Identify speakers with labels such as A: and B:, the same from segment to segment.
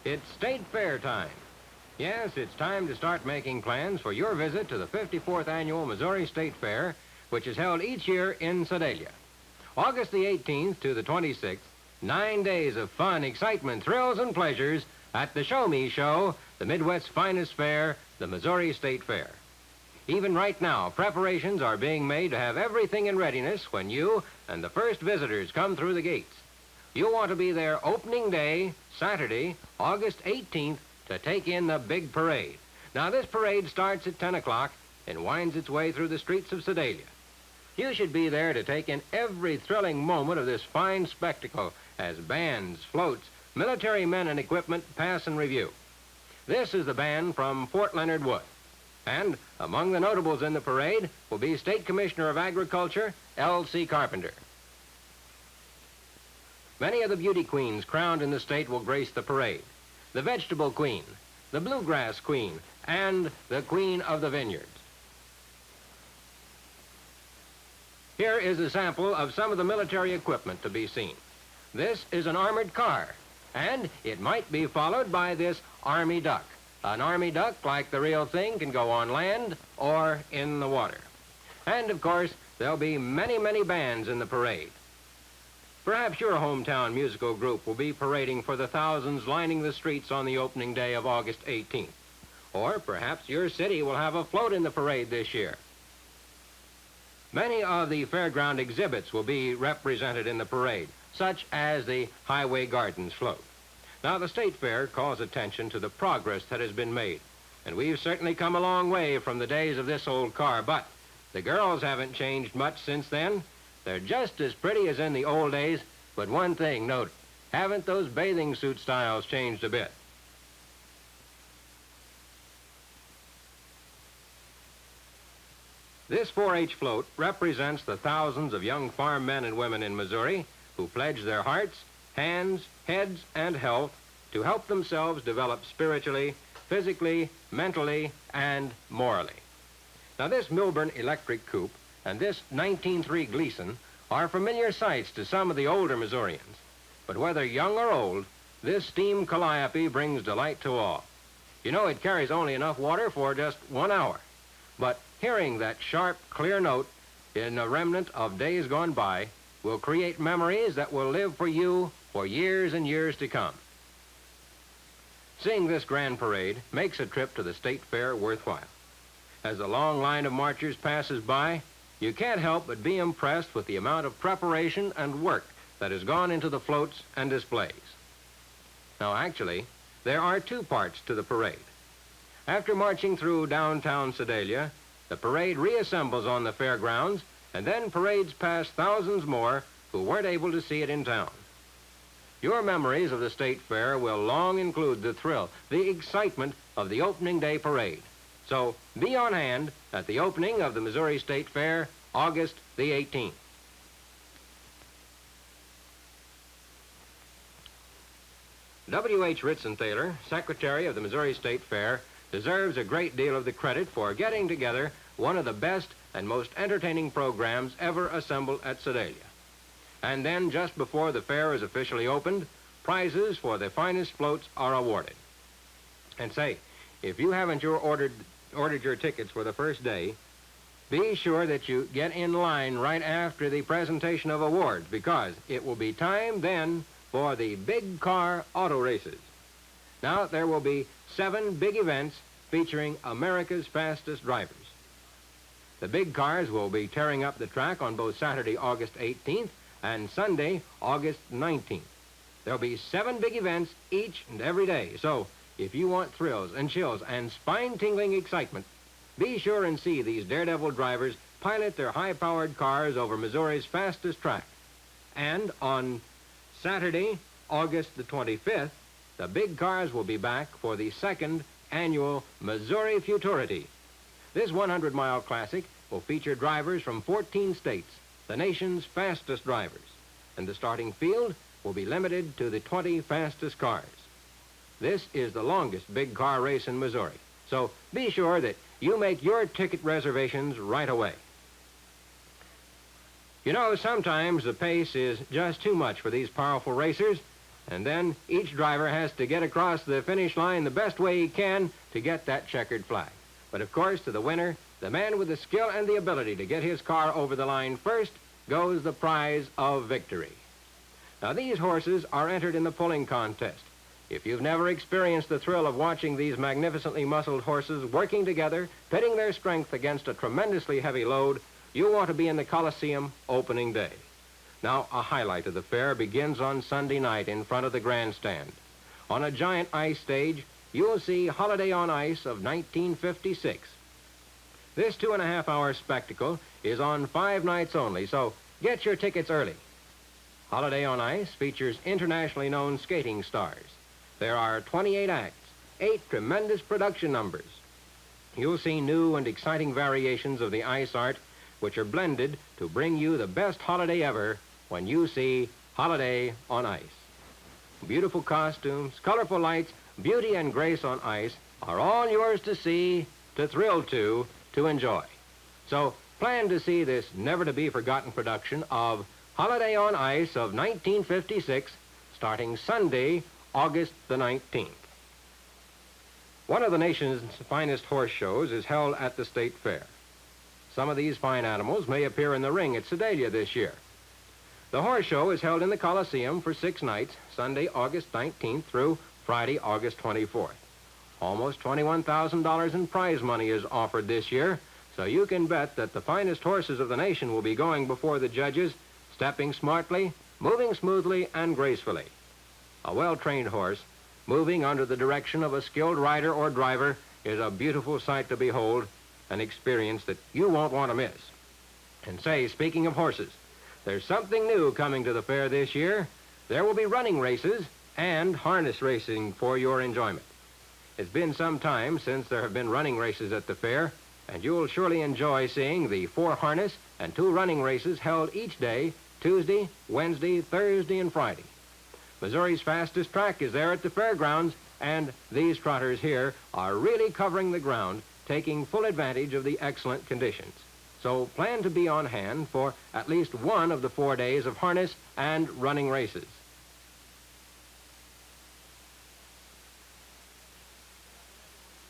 A: It's State Fair time. Yes, it's time to start making plans for your visit to the 54th Annual Missouri State Fair, which is held each year in Sedalia. August the 18th to the 26th, 9 days of fun, excitement, thrills, and pleasures at the Show Me Show, the Midwest's finest fair, the Missouri State Fair. Even right now, preparations are being made to have everything in readiness when you and the first visitors come through the gates. You'll want to be there opening day, Saturday, August 18th, to take in the big parade. Now, this parade starts at 10 o'clock and winds its way through the streets of Sedalia. You should be there to take in every thrilling moment of this fine spectacle as bands, floats, military men and equipment pass in review. This is the band from Fort Leonard Wood. And among the notables in the parade will be State Commissioner of Agriculture, L.C. Carpenter. Many of the beauty queens crowned in the state will grace the parade. The Vegetable Queen, the Bluegrass Queen, and the Queen of the Vineyards. Here is a sample of some of the military equipment to be seen. This is an armored car, and it might be followed by this Army duck. An Army duck, like the real thing, can go on land or in the water. And, of course, there'll be many, many bands in the parade. Perhaps your hometown musical group will be parading for the thousands lining the streets on the opening day of August 18th. Or perhaps your city will have a float in the parade this year. Many of the fairground exhibits will be represented in the parade, such as the Highway Gardens float. Now, the State Fair calls attention to the progress that has been made, and we've certainly come a long way from the days of this old car, but the girls haven't changed much since then. They're just as pretty as in the old days, but one thing, note, haven't those bathing suit styles changed a bit? This 4-H float represents the thousands of young farm men and women in Missouri who pledge their hearts, hands, heads, and health to help themselves develop spiritually, physically, mentally, and morally. Now, this Milburn electric coupe and this 1903 Gleason are familiar sights to some of the older Missourians. But whether young or old, this steam calliope brings delight to all. You know, it carries only enough water for just 1 hour. But hearing that sharp, clear note in a remnant of days gone by will create memories that will live for you for years and years to come. Seeing this grand parade makes a trip to the State Fair worthwhile. As the long line of marchers passes by, you can't help but be impressed with the amount of preparation and work that has gone into the floats and displays. Now, actually, there are 2 parts to the parade. After marching through downtown Sedalia, the parade reassembles on the fairgrounds and then parades past thousands more who weren't able to see it in town. Your memories of the State Fair will long include the thrill, the excitement of the opening day parade. So be on hand at the opening of the Missouri State Fair, August the 18th. W.H. Ritzenthaler, Secretary of the Missouri State Fair, deserves a great deal of the credit for getting together one of the best and most entertaining programs ever assembled at Sedalia. And then, just before the fair is officially opened, prizes for the finest floats are awarded. And say, if you haven't ordered your tickets for the first day, be sure that you get in line right after the presentation of awards, because it will be time then for the big car auto races. Now, there will be 7 big events featuring America's fastest drivers. The big cars will be tearing up the track on both Saturday, August 18th, and Sunday, August 19th. There'll be 7 big events each and every day, so if you want thrills and chills and spine-tingling excitement, be sure and see these daredevil drivers pilot their high-powered cars over Missouri's fastest track. And on Saturday, August the 25th, the big cars will be back for the 2nd annual Missouri Futurity. This 100-mile classic will feature drivers from 14 states, the nation's fastest drivers, and the starting field will be limited to the 20 fastest cars. This is the longest big car race in Missouri, so be sure that you make your ticket reservations right away. You know, sometimes the pace is just too much for these powerful racers, And then each driver has to get across the finish line the best way he can to get that checkered flag. But of course, to the winner, the man with the skill and the ability to get his car over the line first, goes the prize of victory. Now, these horses are entered in the pulling contest. If you've never experienced the thrill of watching these magnificently muscled horses working together, pitting their strength against a tremendously heavy load, you'll want to be in the Coliseum opening day. Now, a highlight of the fair begins on Sunday night in front of the grandstand. On a giant ice stage, you'll see Holiday on Ice of 1956. This 2.5-hour spectacle is on 5 nights only, so get your tickets early. Holiday on Ice features internationally known skating stars. There are 28 acts, 8 tremendous production numbers. You'll see new and exciting variations of the ice art, which are blended to bring you the best holiday ever when you see Holiday on Ice. Beautiful costumes, colorful lights, beauty and grace on ice are all yours to see, to thrill to enjoy. So plan to see this never-to-be-forgotten production of Holiday on Ice of 1956, starting Sunday, August the 19th. One of the nation's finest horse shows is held at the State Fair. Some of these fine animals may appear in the ring at Sedalia this year. The horse show is held in the Coliseum for 6 nights, Sunday, August 19th through Friday, August 24th. Almost $21,000 in prize money is offered this year, so you can bet that the finest horses of the nation will be going before the judges, stepping smartly, moving smoothly and gracefully. A well-trained horse, moving under the direction of a skilled rider or driver, is a beautiful sight to behold, an experience that you won't want to miss. And say, speaking of horses, there's something new coming to the fair this year. There will be running races and harness racing for your enjoyment. It's been some time since there have been running races at the fair, and you'll surely enjoy seeing the 4 harness and 2 running races held each day, Tuesday, Wednesday, Thursday, and Friday. Missouri's fastest track is there at the fairgrounds, and these trotters here are really covering the ground, taking full advantage of the excellent conditions. So plan to be on hand for at least one of the 4 days of harness and running races.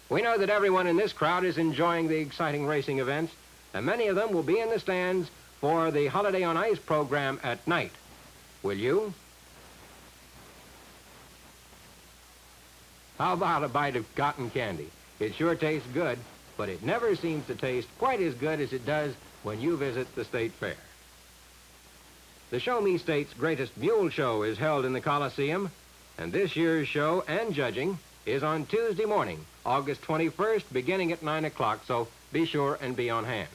A: We know that everyone in this crowd is enjoying the exciting racing events, and many of them will be in the stands for the Holiday on Ice program at night. Will you? How about a bite of cotton candy? It sure tastes good, but it never seems to taste quite as good as it does when you visit the State Fair. The Show Me State's greatest mule show is held in the Coliseum, and this year's show and judging is on Tuesday morning, August 21st, beginning at 9 o'clock, so be sure and be on hand.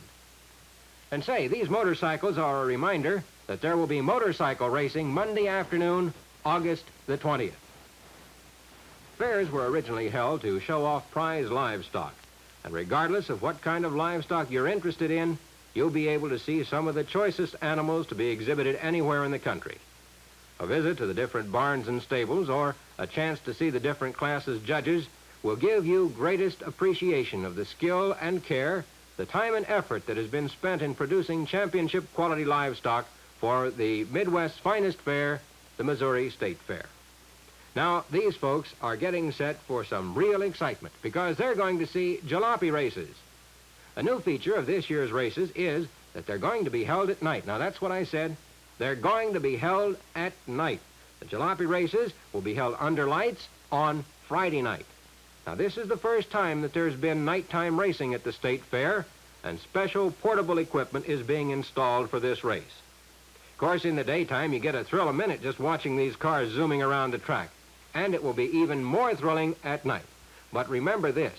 A: And say, these motorcycles are a reminder that there will be motorcycle racing Monday afternoon, August the 20th. Fairs were originally held to show off prize livestock, and regardless of what kind of livestock you're interested in, you'll be able to see some of the choicest animals to be exhibited anywhere in the country. A visit to the different barns and stables, or a chance to see the different classes' judges, will give you greatest appreciation of the skill and care, the time and effort that has been spent in producing championship quality livestock for the Midwest's finest fair, the Missouri State Fair. Now, these folks are getting set for some real excitement because they're going to see jalopy races. A new feature of this year's races is that they're going to be held at night. Now, that's what I said. They're going to be held at night. The jalopy races will be held under lights on Friday night. Now, this is the first time that there's been nighttime racing at the State Fair, and special portable equipment is being installed for this race. Of course, in the daytime, you get a thrill a minute just watching these cars zooming around the track, and it will be even more thrilling at night. But remember this,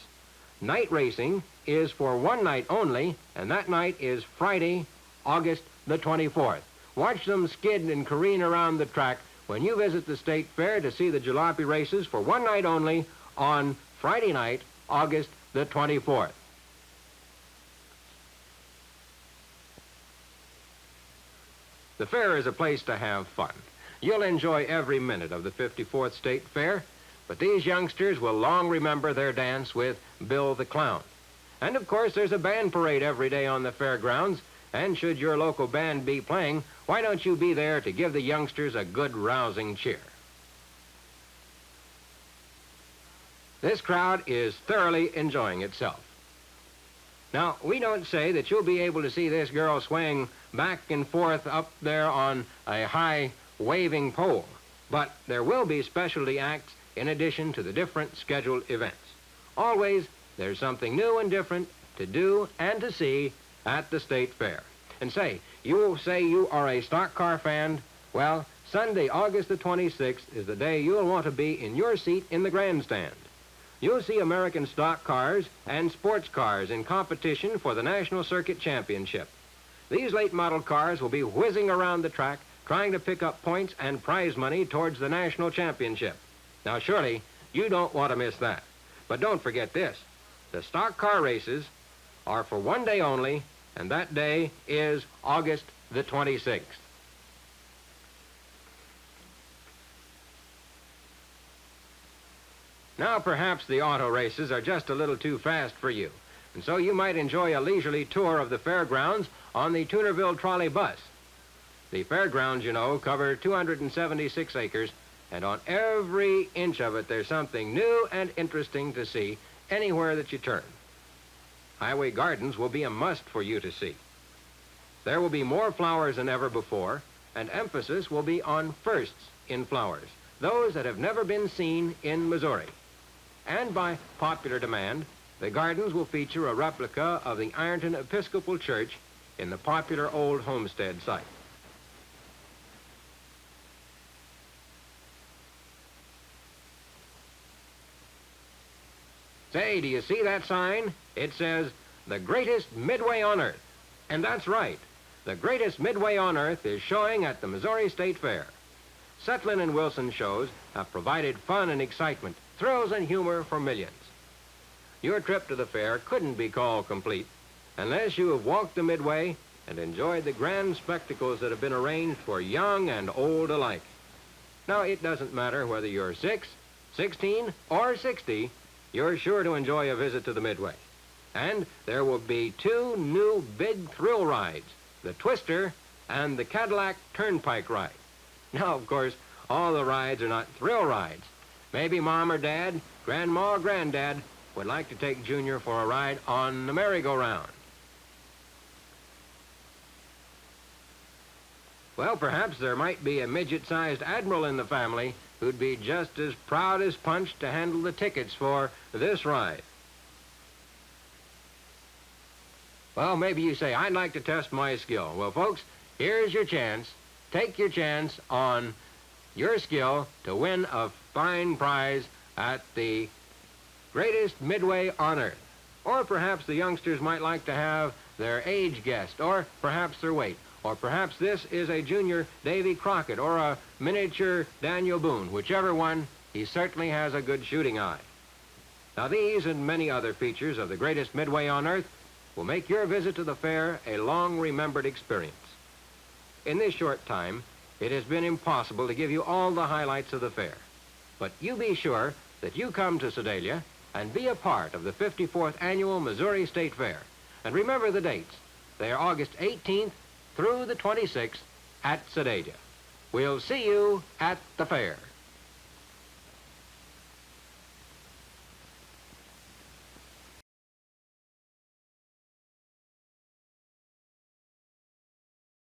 A: night racing is for one night only, and that night is Friday, August the 24th. Watch them skid and careen around the track when you visit the State Fair to see the jalopy races for one night only on Friday night, August the 24th. The fair is a place to have fun. You'll enjoy every minute of the 54th State Fair, but these youngsters will long remember their dance with Bill the Clown. And of course, there's a band parade every day on the fairgrounds, and should your local band be playing, why don't you be there to give the youngsters a good rousing cheer? This crowd is thoroughly enjoying itself. Now, we don't say that you'll be able to see this girl swing back and forth up there on a high waving pole, but there will be specialty acts in addition to the different scheduled events. Always, there's something new and different to do and to see at the State Fair. And you'll say you are a stock car fan. Well, Sunday, August the 26th is the day you'll want to be in your seat in the grandstand. You'll see American stock cars and sports cars in competition for the National Circuit Championship. These late model cars will be whizzing around the track trying to pick up points and prize money towards the National Championship. Now, surely, you don't want to miss that. But don't forget this. The stock car races are for one day only, and that day is August the 26th. Now, perhaps the auto races are just a little too fast for you, and so you might enjoy a leisurely tour of the fairgrounds on the Toonerville trolley bus. The fairgrounds, you know, cover 276 acres, and on every inch of it there's something new and interesting to see anywhere that you turn. Highway gardens will be a must for you to see. There will be more flowers than ever before, and emphasis will be on firsts in flowers, those that have never been seen in Missouri. And by popular demand, the gardens will feature a replica of the Ironton Episcopal Church in the popular old homestead site. Say, do you see that sign? It says, "The greatest midway on earth." And that's right. The greatest midway on earth is showing at the Missouri State Fair. Setlin and Wilson shows have provided fun and excitement, thrills and humor for millions. Your trip to the fair couldn't be called complete unless you have walked the midway and enjoyed the grand spectacles that have been arranged for young and old alike. Now, it doesn't matter whether you're 6, 16, or 60, you're sure to enjoy a visit to the midway. And there will be 2 new big thrill rides, the Twister and the Cadillac Turnpike ride. Now, of course, all the rides are not thrill rides. Maybe Mom or Dad, Grandma or Granddad would like to take Junior for a ride on the merry-go-round. Well, perhaps there might be a midget-sized admiral in the family who'd be just as proud as Punch to handle the tickets for this ride. Well, maybe you say, "I'd like to test my skill." Well, folks, here's your chance. Take your chance on your skill to win a fine prize at the greatest midway on earth. Or perhaps the youngsters might like to have their age guessed, or perhaps their weight. Or perhaps this is a junior Davy Crockett or a miniature Daniel Boone. Whichever one, he certainly has a good shooting eye. Now, these and many other features of the greatest midway on earth will make your visit to the fair a long-remembered experience. In this short time, it has been impossible to give you all the highlights of the fair. But you be sure that you come to Sedalia and be a part of the 54th Annual Missouri State Fair. And remember the dates. They are August 18th through the 26th at Sedalia. We'll see you at the fair.